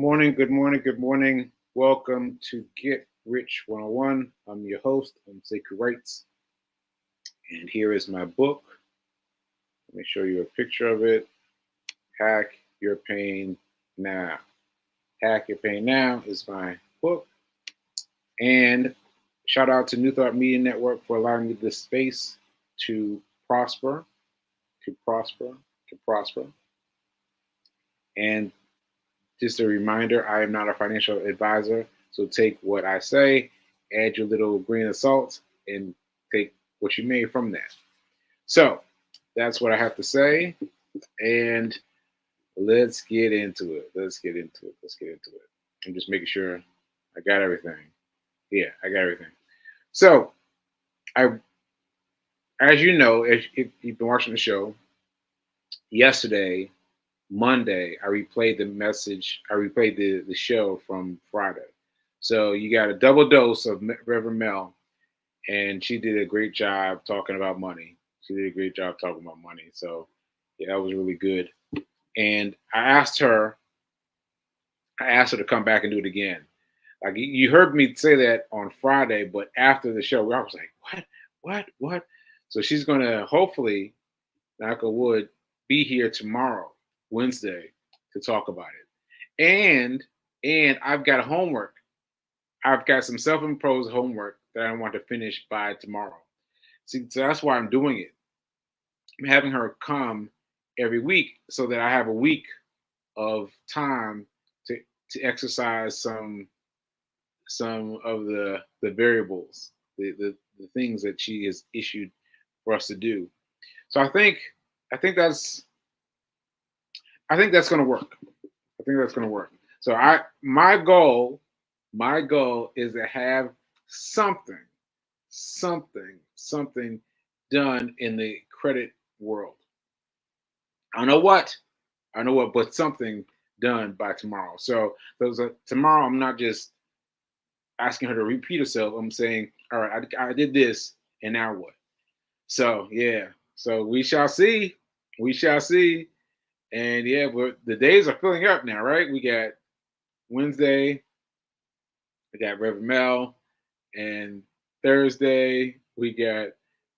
Good morning, good morning. Welcome to Get Rich 101. I'm your host, I'm Sacred Rights, and here is my book. Let me show you a picture of it. Hack Your Pain Now. Hack Your Pain Now is my book. And shout out to New Thought Media Network for allowing me this space to prosper, to prosper, to prosper. And just a reminder, I am not a financial advisor, so take what I say, add your little grain of salt, and take what you may from that. So that's what I have to say, and let's get into it. Let's get into it. Let's get into it. I'm just making sure I got everything. Yeah, I got everything. So I, as you know, if you've been watching the show, yesterday, Monday, I replayed the message. I replayed the show from Friday. So you got a double dose of Reverend Mel, and she did a great job talking about money. She did a great job talking about money. So yeah, that was really good. And I asked her to come back and do it again. Like you heard me say that on Friday, but after the show, I was like, what? So she's gonna hopefully, knock on wood, be here tomorrow, Wednesday, to talk about it. And I've got homework. I've got some self-imposed homework that I want to finish by tomorrow. See, so that's why I'm doing it. I'm having her come every week so that I have a week of time to exercise some of the variables, the things that she has issued for us to do. So I think that's I think that's going to work. I think that's going to work. So my goal is to have something, something done in the credit world. I don't know what, but something done by tomorrow. So tomorrow, I'm not just asking her to repeat herself. I'm saying, all right, I did this, and now what? So yeah, so we shall see. We shall see. And yeah, but the days are filling up now, right? We got Wednesday, we got Reverend Mel, and Thursday we got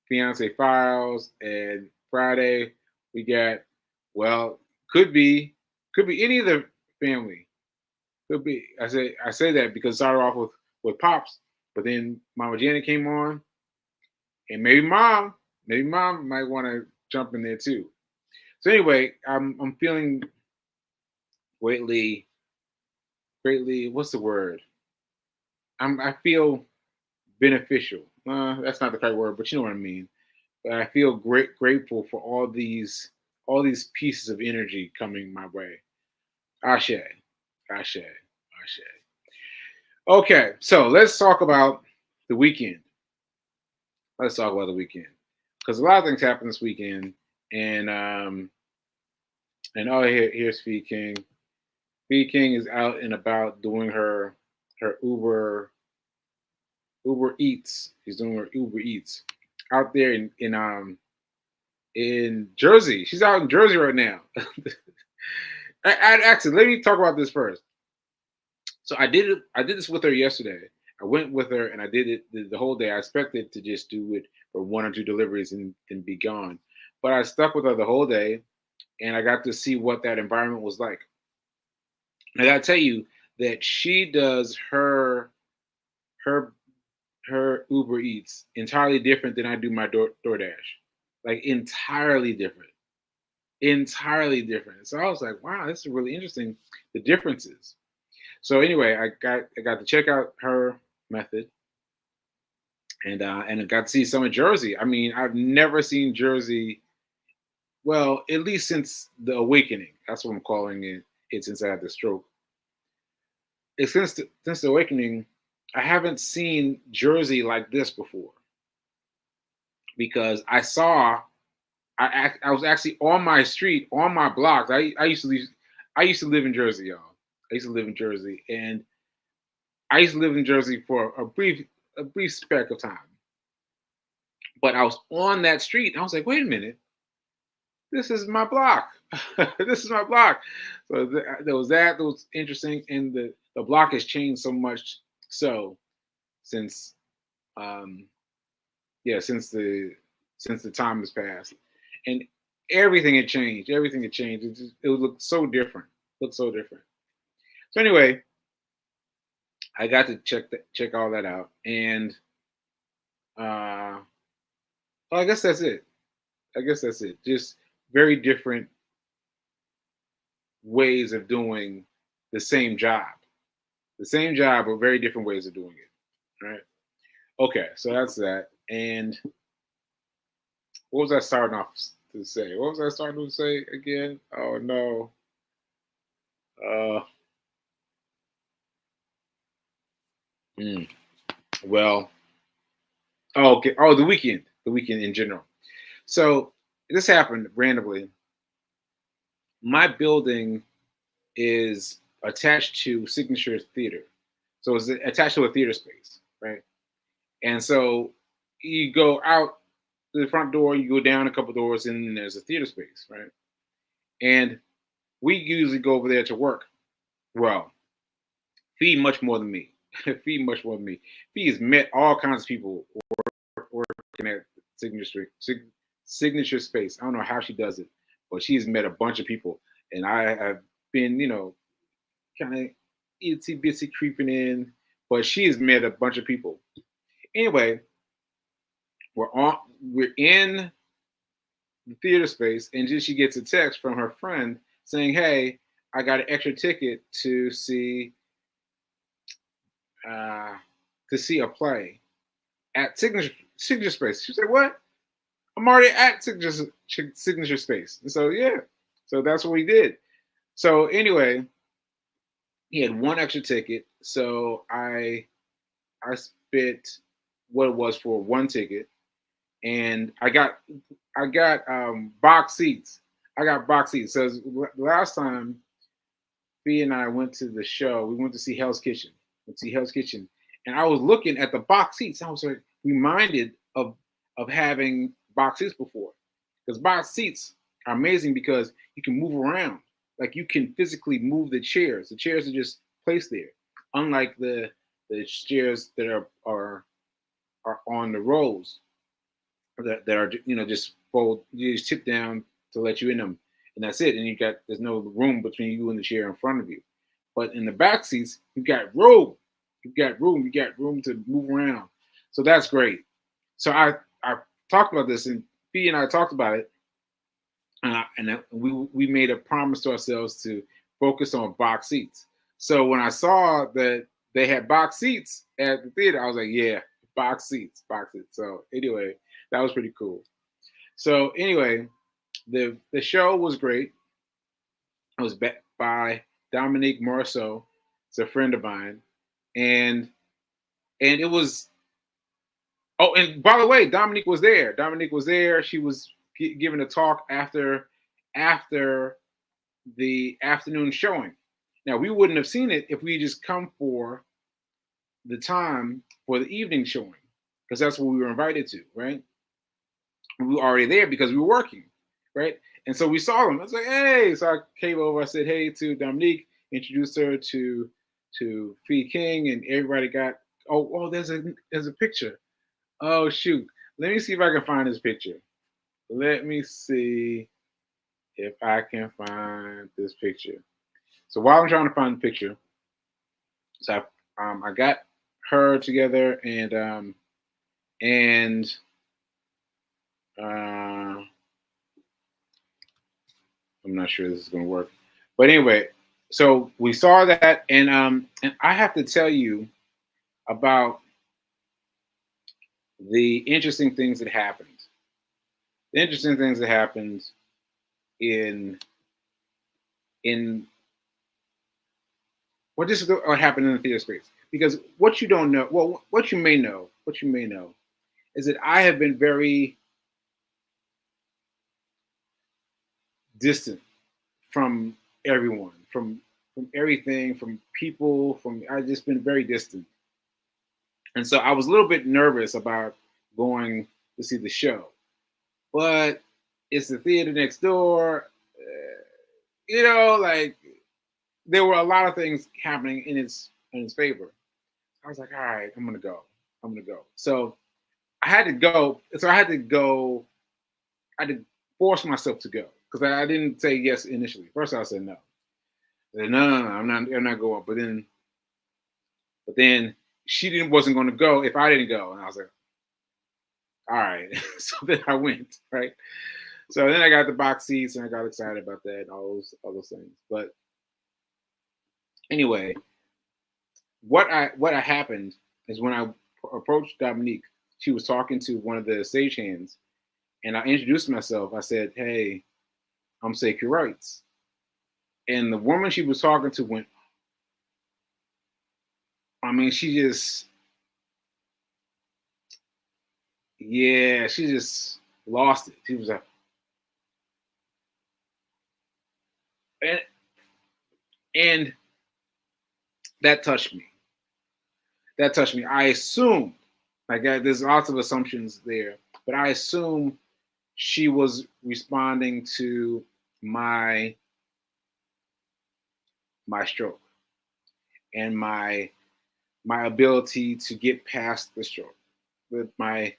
Fiance Files, and Friday we got, well, could be any of the family. Could be. I say that because it started off with Pops, but then Mama Janet came on, and maybe mom might want to jump in there too. So anyway, I'm feeling greatly what's the word? I feel beneficial. That's not the right word, but you know what I mean. But I feel grateful for all these pieces of energy coming my way. Ashe, ashe, ashe. Okay, so let's talk about the weekend. Let's talk about the weekend because a lot of things happened this weekend, and here's Fee King. Fee King is out and about doing her Uber Eats. He's doing her Uber Eats out there in Jersey. She's out in Jersey right now. Actually, let me talk about this first. So I did this with her yesterday. I went with her and I did it the whole day. I expected to just do it for one or two deliveries and be gone, but I stuck with her the whole day, and I got to see what that environment was like. I gotta tell you that she does her her Uber Eats entirely different than I do my DoorDash. Like entirely different. Entirely different. So I was like, wow, this is really interesting. The differences. So anyway, I got to check out her method, and I got to see some of Jersey. I mean, I've never seen Jersey, well, at least since the awakening. That's what I'm calling it since I had the stroke. It's since the awakening, I haven't seen Jersey like this before because I was actually on my street, on my blocks. I used to live in Jersey, y'all. I used to live in Jersey, and I used to live in Jersey for a brief speck of time. But I was on that street, and I was like, wait a minute, this is my block. This is my block. So there was that. That was interesting, and the block has changed so much. So since um, yeah, since the time has passed, and everything had changed. Everything had changed. It looked so different. Looked so different. So anyway, I got to check all that out, and uh, well, I guess that's it. I guess that's it. Just very different ways of doing the same job. The same job, but very different ways of doing it. Right. Okay, so that's that. And what was I starting off to say? What was I starting to say again? Oh no. Uh, hmm. Well, oh, okay. Oh, the weekend. The weekend in general. So this happened randomly. My building is attached to Signature Theater. So it's attached to a theater space, right? And so you go out to the front door, you go down a couple doors, and then there's a theater space, right? And we usually go over there to work. Well, Fee much more than me. Fee much more than me. Fee has met all kinds of people working at Signature Space. I don't know how she does it, but she's met a bunch of people, and I have been, kind of itsy bitsy creeping in, but she has met a bunch of people. Anyway, we're in the theater space, and then she gets a text from her friend saying, "Hey, I got an extra ticket uh, to see a play at Signature Space." She said, "What? I'm already at Signature Space." And so yeah, so that's what we did. So anyway, he had one extra ticket, so I spent what it was for one ticket, and I got box seats. I got box seats. So last time Fee and I went to the show, we went to see Hell's Kitchen. Went to see Hell's Kitchen, and I was looking at the box seats. I was like reminded of having box seats before, because box seats are amazing because you can move around. Like you can physically move the chairs. The chairs are just placed there, unlike the chairs that are on the rows that are just fold. You just tip down to let you in them, and that's it. And there's no room between you and the chair in front of you. But in the back seats, you got room. You got room. You got room to move around. So that's great. So I talked about this, and Fee and I talked about it, and we made a promise to ourselves to focus on box seats. So when I saw that they had box seats at the theater, I was like, yeah, box seats, box seats. So anyway, that was pretty cool. So anyway, the show was great. It was by Dominique Marceau. It's a friend of mine, and it was. Oh, and by the way, Dominique was there. Dominique was there. She was giving a talk after the afternoon showing. Now we wouldn't have seen it if we just come for the time for the evening showing, because that's what we were invited to, right? We were already there because we were working, right? And so we saw them. I was like, hey. So I came over. I said, hey to Dominique, introduced her to Fee King, and everybody got. Oh, there's a picture. Oh shoot. Let me see if I can find this picture. Let me see if I can find this picture. So while I'm trying to find the picture, so I got her together, and I'm not sure this is going to work, but anyway, so we saw that, and I have to tell you about the interesting things that happened. The interesting things that happened in in what happened in the theater space. Because what you don't know, well, what you may know, is that I have been very distant from everyone, from everything, from people, from I've just been very distant. And so I was a little bit nervous about going to see the show. But it's the theater next door. Like there were a lot of things happening in his favor. I was like, all right, I'm gonna go. I'm gonna go. So I had to go. So I had to go. I had to force myself to go because I didn't say yes initially. First, I said no. I said, no, no, no, I'm not. I'm not going. But then she didn't wasn't going to go if I didn't go, and I was like, all right. So then I went. Right. So then I got the box seats and I got excited about that and all those things. But anyway, what happened is when I approached Dominique, she was talking to one of the stagehands, and I introduced myself. I said, "Hey, I'm Sacred Rights," and the woman she was talking to went. I mean, she just lost it. She was like, and, and that touched me. That touched me. I assumed, there's lots of assumptions there, but I assume she was responding to my stroke and my ability to get past the stroke, with my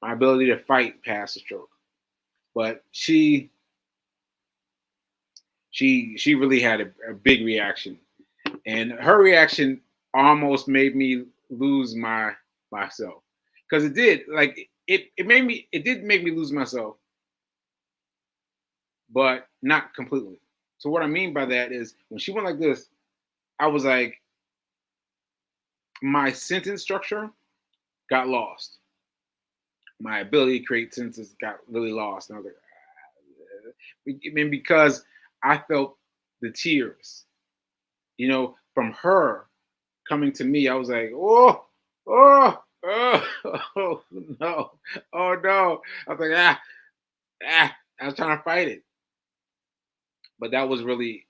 ability to fight past the stroke. But she really had a big reaction, and her reaction almost made me lose myself, because it did. It did make me lose myself, but not completely. So what I mean by that is when she went like this, I was like, my sentence structure got lost. My ability to create sentences got really lost. And I was like, I mean, because I felt the tears, from her coming to me. I was like, oh, oh, oh, oh no, oh no. I was like, I was trying to fight it, but that was really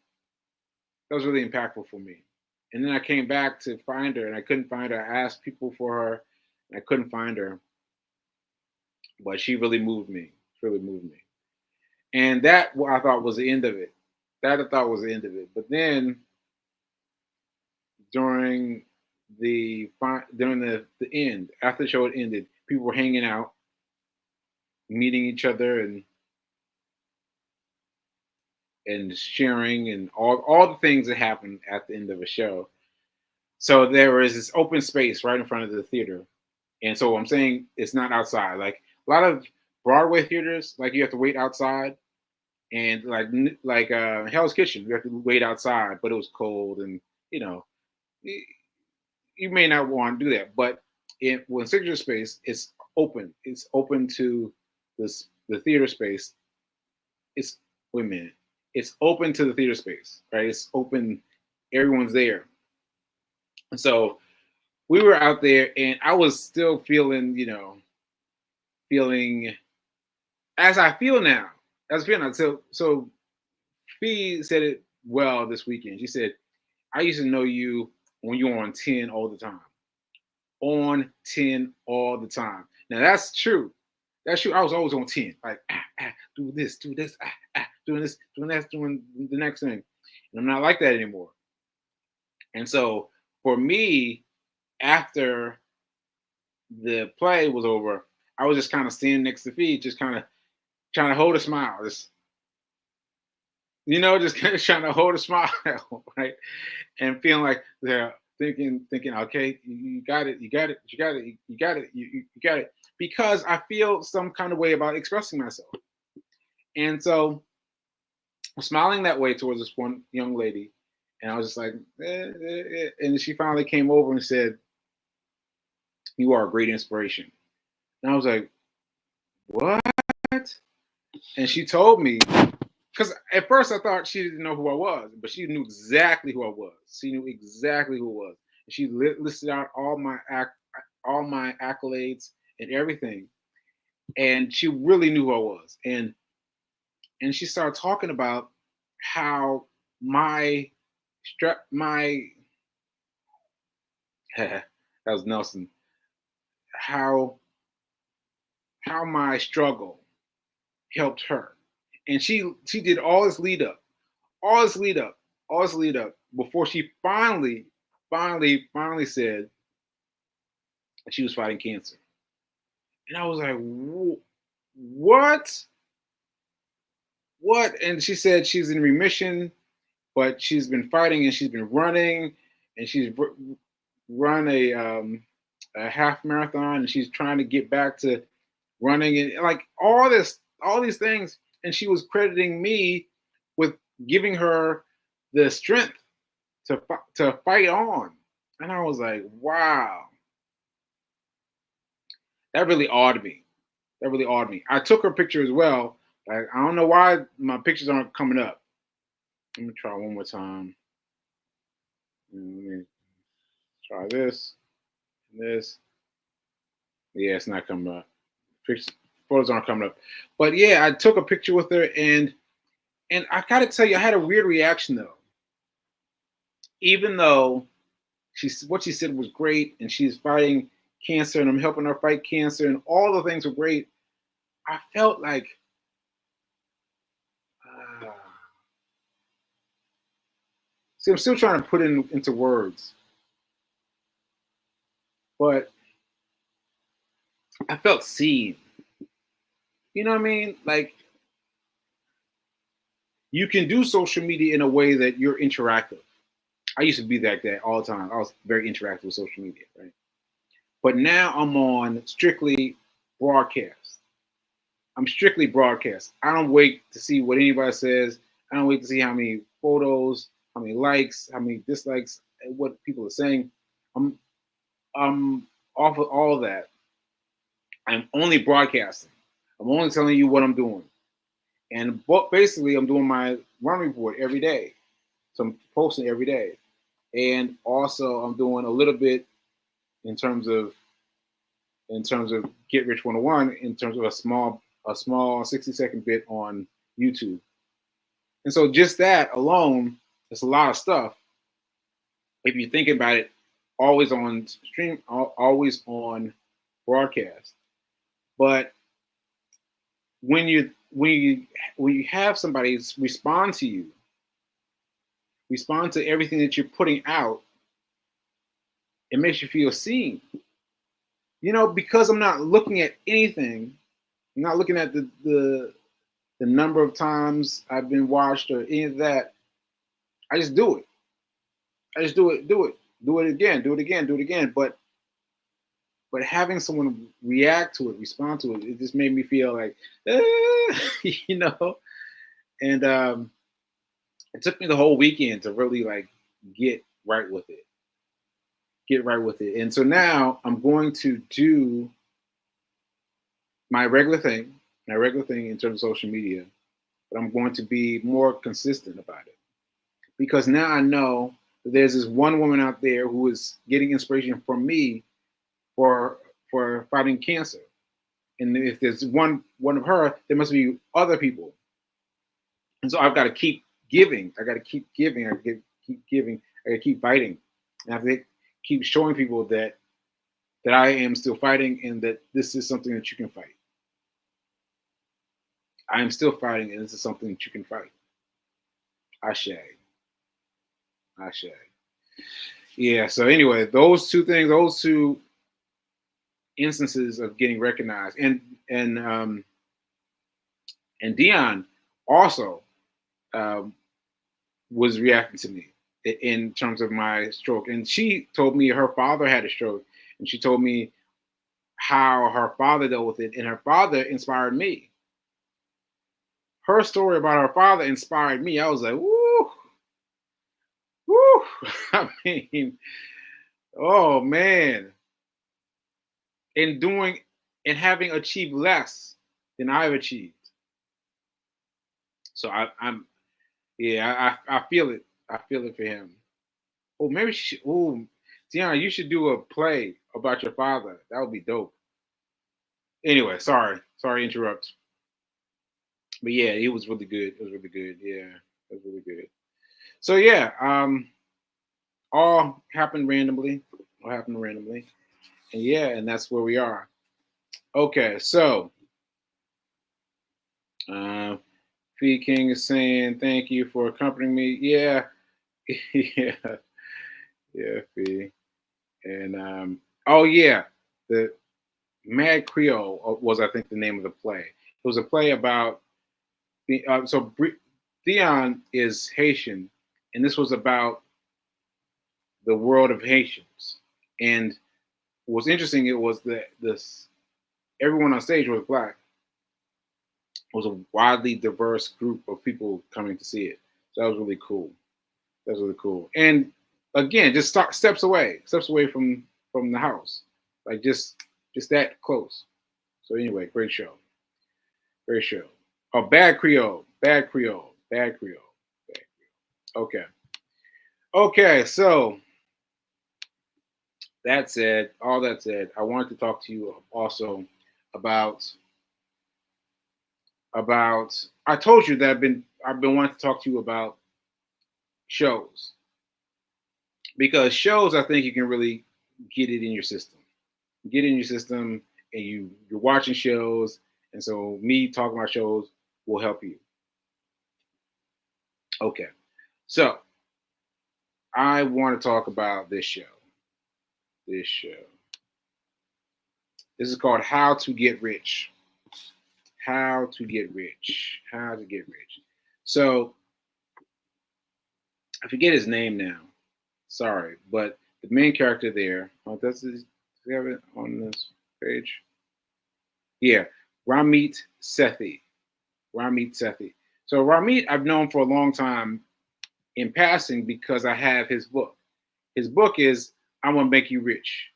impactful for me. And then I came back to find her, and I couldn't find her. I asked people for her, and I couldn't find her, but she really moved me. Really moved me. And that what I thought was the end of it. That I thought was the end of it. But then during the end, after the show had ended, people were hanging out, meeting each other, and sharing, and all the things that happen at the end of a show. So there was this open space right in front of the theater, and so I'm saying it's not outside. Like a lot of Broadway theaters, like you have to wait outside, and Hell's Kitchen, you have to wait outside, but it was cold, and you know y- you may not want to do that. But when Signature Space, it's open. It's open to the theater space. It's Wait a minute. It's open to the theater space, right? It's open. Everyone's there. And so we were out there, and I was still feeling as I feel now. As I feel now. So Fee said it well this weekend. She said, I used to know you when you were on 10 all the time. On 10 all the time. Now that's true. That's true. I was always on 10. Like, do this, doing this, doing that, doing the next thing. And I'm not like that anymore. And so for me, after the play was over, I was just kind of standing next to Fee, just kind of trying to hold a smile. Just kind of trying to hold a smile, right? And feeling like they're thinking, okay, you got it, you got it, you got it, you got it, you got it. Because I feel some kind of way about expressing myself. And so I'm smiling that way towards this one young lady. And I was just like, and she finally came over and said, you are a great inspiration. And I was like, what? And she told me, because at first I thought she didn't know who I was, but she knew exactly who I was. She knew exactly who I was. And she listed out all my accolades and everything. And she really knew who I was. And she started talking about how my that was Nelson, how my struggle helped her. And she did all this lead up, all this lead up, all this lead up before she finally said she was fighting cancer. And I was like, what? What? And she said she's in remission, but she's been fighting and she's been running, and she's run a half marathon, and she's trying to get back to running, and like all these things. And she was crediting me with giving her the strength to fight on. And I was like, wow, that really awed me. That really awed me. I took her picture as well. Like, I don't know why my pictures aren't coming up. Let me try one more time. Let me try this. This. Yeah, it's not coming up. Photos aren't coming up. But yeah, I took a picture with her, and I gotta tell you, I had a weird reaction though. Even though what she said was great, and she's fighting cancer, and I'm helping her fight cancer, and all the things were great, I felt like see, I'm still trying to put it into words, but I felt seen. You know what I mean? Like, you can do social media in a way that you're interactive. I used to be like that all the time. I was very interactive with social media, right? But now I'm on strictly broadcast. I'm strictly broadcast. I don't wait to see what anybody says. I don't wait to see how many photos, how many likes, how many dislikes, what people are saying. I'm off of all of that. I'm only broadcasting. I'm only telling you what I'm doing. And basically, I'm doing my run report every day. So I'm posting every day. And also, I'm doing a little bit in terms of Get Rich 101, in terms of a small 60-second bit on YouTube. And so just that alone, it's a lot of stuff. If you think about it, always on stream, always on broadcast. But when you have somebody respond to everything that you're putting out, it makes you feel seen. You know, because I'm not looking at anything, I'm not looking at the number of times I've been watched or any of that. I just do it. I just do it again. But having someone react to it, respond to it, it just made me feel like, you know. And it took me the whole weekend to really like get right with it. And so now I'm going to do my regular thing in terms of social media, but I'm going to be more consistent about it. Because now I know that there's this one woman out there who is getting inspiration from me for fighting cancer. And if there's one of her, there must be other people. And so I've got to keep giving. I got to keep giving. I got to keep giving. I got to keep fighting. And I have to keep showing people that I am still fighting, and that this is something that you can fight. I am still fighting, and this is something that you can fight. Ashe. Yeah. So anyway, those two instances of getting recognized, and Dion also was reacting to me in terms of my stroke, and she told me her father had a stroke, and she told me how her father dealt with it, and her father inspired me. Her story about her father inspired me. I was like, woo. I mean, oh man. And having achieved less than I've achieved. So I feel it. I feel it for him. Oh, maybe Tiana, you should do a play about your father. That would be dope. Anyway, sorry to interrupt. But yeah, it was really good. It was really good. Yeah, it was really good. So yeah, all happened randomly. And yeah, and that's where we are. Okay, so Fee King is saying thank you for accompanying me. Yeah, yeah, yeah, Fee. And oh yeah, the Mad Creole was I think the name of the play. It was a play about the Theon is Haitian, and this was about the world of Haitians. And what's interesting, it was that this everyone on stage was black. It was a widely diverse group of people coming to see it. So that was really cool. That was really cool. And again, just steps away from the house, like just that close. So anyway, great show, great show. Oh, Bad Creole, Bad Creole, Bad Creole, Bad Creole. Okay, okay. So that said, all that said, I wanted to talk to you also about about. I told you that I've been wanting to talk to you about shows because shows I think you can really get it in your system. Get it in your system, and you're watching shows, and so me talking about shows will help you. Okay, so I want to talk about this show. This show. This is called How to Get Rich. How to Get Rich. How to Get Rich. So I forget his name now. Sorry, but the main character there. Oh, does he have it on this page? Yeah, Ramit Sethi. Ramit Sethi. So Ramit, I've known for a long time in passing because I have his book. His book is "I'm Gonna Make You Rich."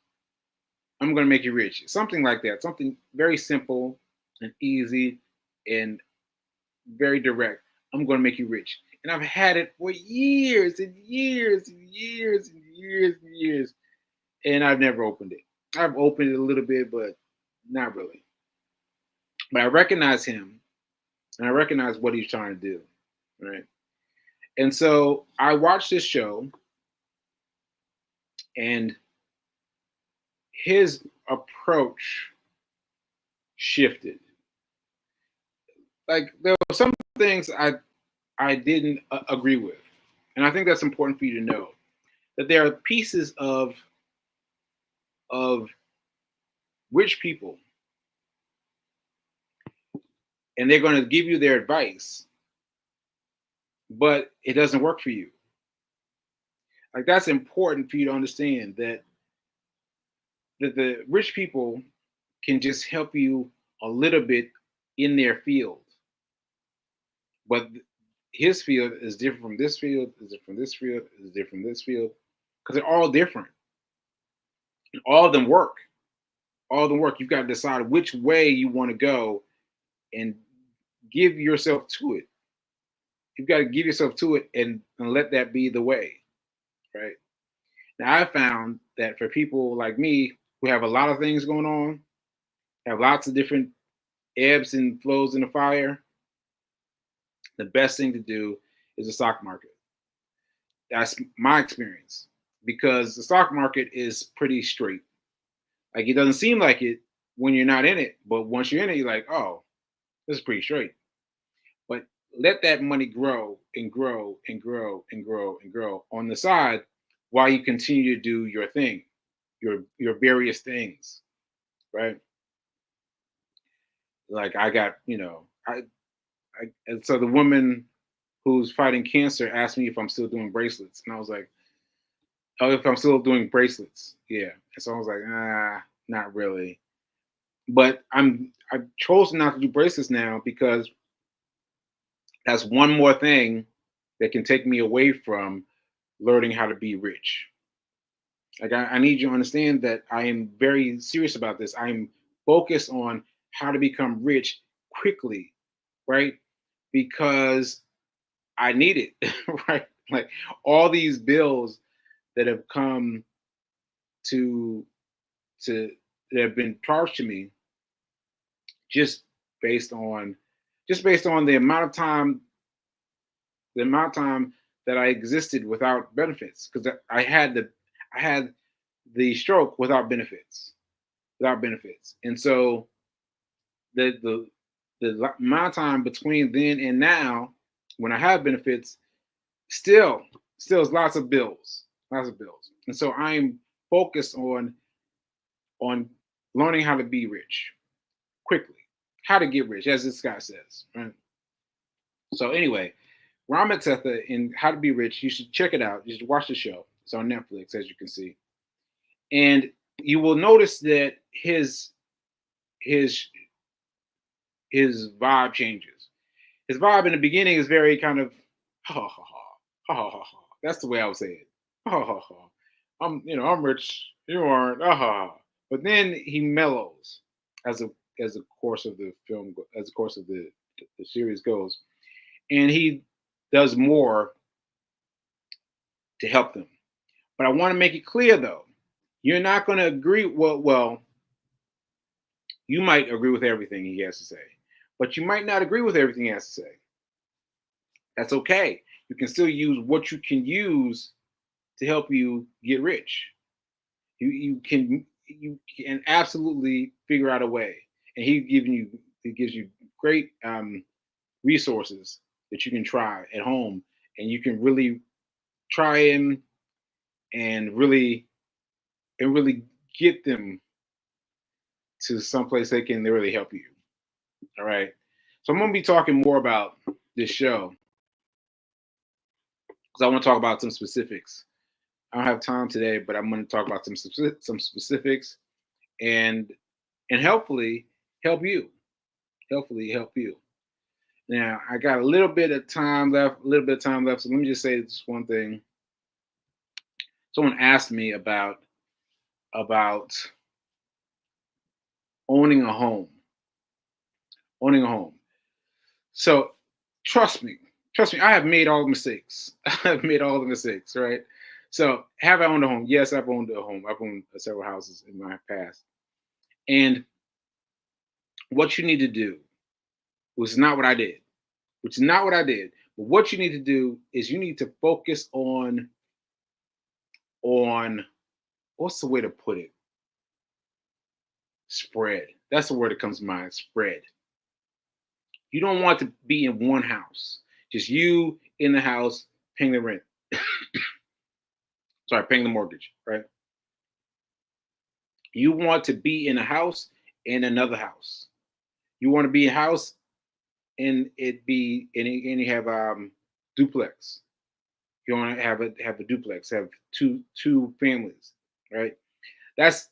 I'm gonna make you rich. Something like that. Something very simple and easy and very direct. I'm gonna make you rich. And I've had it for years and years and years and years and years. And I've never opened it. I've opened it a little bit, but not really. But I recognize him and I recognize what he's trying to do. Right. And so I watched this show and his approach shifted. Like there were some things I didn't agree with, and I think that's important for you to know that there are pieces of rich people, and they're going to give you their advice, but it doesn't work for you. Like that's important for you to understand that the rich people can just help you a little bit in their field, but his field is different from this field, is different from this field, is different from this field, because they're all different. And all of them work. All of them work. You've got to decide which way you want to go and give yourself to it. You've got to give yourself to it and let that be the way, right? Now, I found that for people like me who have a lot of things going on, have lots of different ebbs and flows in the fire, the best thing to do is the stock market. That's my experience because the stock market is pretty straight. Like it doesn't seem like it when you're not in it, but once you're in it, you're like, oh, this is pretty straight. But let that money grow and grow and grow and grow and grow on the side while you continue to do your thing, your various things, right? Like I got, and so the woman who's fighting cancer asked me if I'm still doing bracelets, and I was like, oh, if I'm still doing bracelets, yeah. And so I was like, not really. But I've chosen not to do bracelets now because that's one more thing that can take me away from learning how to be rich. Like I need you to understand that I am very serious about this. I'm focused on how to become rich quickly, right? Because I need it, right? Like all these bills that have come to to that have been charged to me just based on based on the amount of time that I existed without benefits because I had the stroke without benefits, and so the the amount of time between then and now, when I have benefits, still is lots of bills, and so I'm focused on learning how to be rich quickly, how to get rich, as this guy says, right? So anyway, Ramen Tetha in How to Be Rich, you should check it out. You should watch the show. It's on Netflix, as you can see, and you will notice that his his vibe changes. His vibe in the beginning is very kind of ha ha ha ha ha ha ha. That's the way I would say it. Ha ha ha. I'm rich. You aren't. Ha ha. But then he mellows as the course of the film, as the course of the series goes, and he does more to help them. But I want to make it clear though, you're not going to agree. Well, you might agree with everything he has to say, but you might not agree with everything he has to say. That's okay. You can still use what you can use to help you get rich. You can absolutely figure out a way, and he gives you great resources that you can try at home, and you can really try him and really get them to someplace they can really help you. All right. So I'm going to be talking more about this show because I want to talk about some specifics. I don't have time today, but I'm going to talk about some specifics and hopefully help you. Hopefully help you. Now I got a little bit of time left. So let me just say this one thing. Someone asked me about owning a home. So trust me, I have made all the mistakes. Right? So have I owned a home? Yes, I've owned a home. I've owned several houses in my past. And what you need to do, which is not what I did. But what you need to do is you need to focus on what's the way to put it? Spread. That's the word that comes to mind. Spread. You don't want to be in one house. Just you in the house paying the rent. Paying the mortgage, right? You want to be in a house and another house. You want to be in a house and you have duplex. You want to have a duplex, have two families, right? That's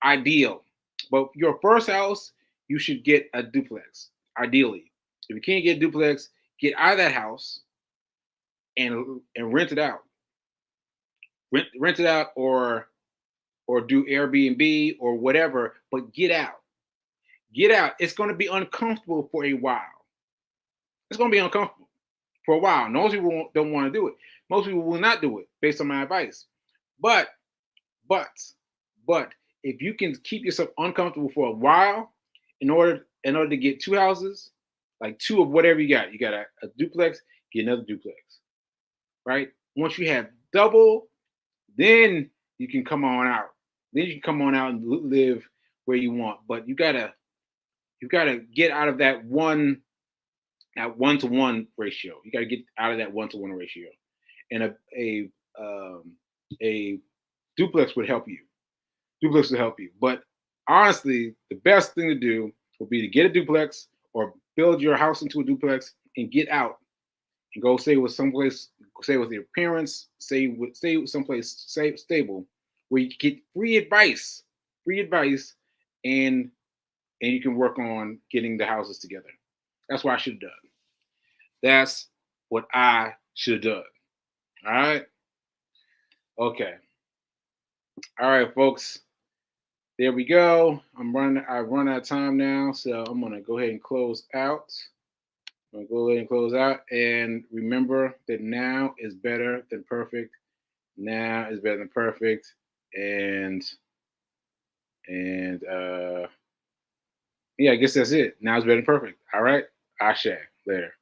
ideal. But your first house, you should get a duplex, ideally. If you can't get a duplex, get out of that house and rent it out. Rent it out or do Airbnb or whatever, but get out. Get out. It's going to be uncomfortable for a while. It's going to be uncomfortable for a while. Most people don't want to do it. Most people will not do it based on my advice. But if you can keep yourself uncomfortable for a while, in order to get two houses, like two of whatever you got a duplex, get another duplex, right? Once you have double, then you can come on out. Then you can come on out and live where you want. But you gotta get out of that one-to-one ratio. You gotta get out of that one-to-one ratio, and a duplex would help you. But honestly, the best thing to do would be to get a duplex or build your house into a duplex and get out and go stay with your parents, stay someplace stable where you get free advice, and you can work on getting the houses together. That's what I should have done. That's what I should have done. All right. Okay. All right, folks. There we go. I've run out of time now, so I'm gonna go ahead and close out. And remember that now is better than perfect. And yeah, I guess that's it. Now it's better than perfect. All right. Ashe. Later.